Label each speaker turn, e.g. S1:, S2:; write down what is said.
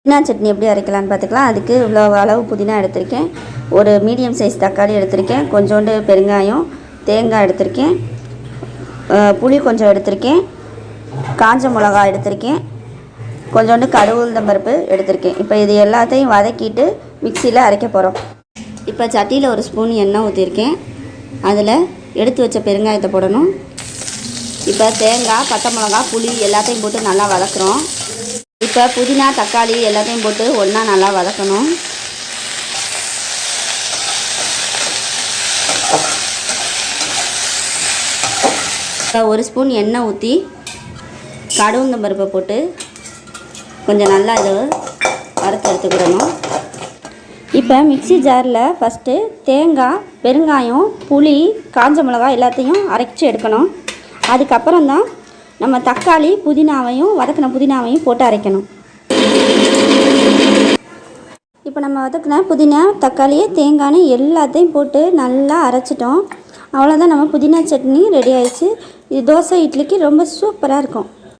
S1: புதினா சட்னி எப்படி அரைக்கலான்னு பார்த்துக்கலாம். அதுக்கு இவ்வளோ அளவு புதினா எடுத்திருக்கேன், ஒரு மீடியம் சைஸ் தக்காளி எடுத்திருக்கேன், கொஞ்சோண்டு பெருங்காயம், தேங்காய் எடுத்திருக்கேன், புளி கொஞ்சம் எடுத்திருக்கேன், காஞ்ச மிளகா எடுத்திருக்கேன், கொஞ்சோண்டு கடுகு உளுந்தம் பருப்பு எடுத்திருக்கேன். இப்போ இது எல்லாத்தையும் வதக்கிட்டு மிக்சியில் அரைக்க போகிறோம். இப்போ சட்டியில் ஒரு ஸ்பூன் எண்ணெய் ஊற்றிருக்கேன், அதில் எடுத்து வச்ச பெருங்காயத்தை போடணும். இப்போ தேங்காய், பச்சை மிளகா, புளி எல்லாத்தையும் போட்டு நல்லா வதக்குறோம். இப்போ புதினா தக்காளி எல்லாத்தையும் போட்டு ஒன்றா நல்லா வதக்கணும். இப்போ ஒரு ஸ்பூன் எண்ணெய் ஊற்றி கடுகு உளுந்தம் பருப்பை போட்டு கொஞ்சம் நல்லா இதை வறுத்து எடுத்துக்கிடணும். இப்போ மிக்சி ஜாரில் ஃபஸ்ட்டு தேங்காய், பெருங்காயம், புளி, காஞ்ச மிளகாய் எல்லாத்தையும் அரைச்சி எடுக்கணும். அதுக்கப்புறம் தான் நம்ம தக்காளி புதினாவையும் வதக்கின புதினாவையும் போட்டு அரைக்கணும். இப்போ நம்ம வதக்கின புதினா, தக்காளி, தேங்காய் எல்லாத்தையும் போட்டு நல்லா அரைச்சிட்டோம். அவ்வளோதான், நம்ம புதினா சட்னி ரெடி ஆயிடுச்சு. இது தோசை, இட்லிக்கு ரொம்ப சூப்பராக இருக்கும்.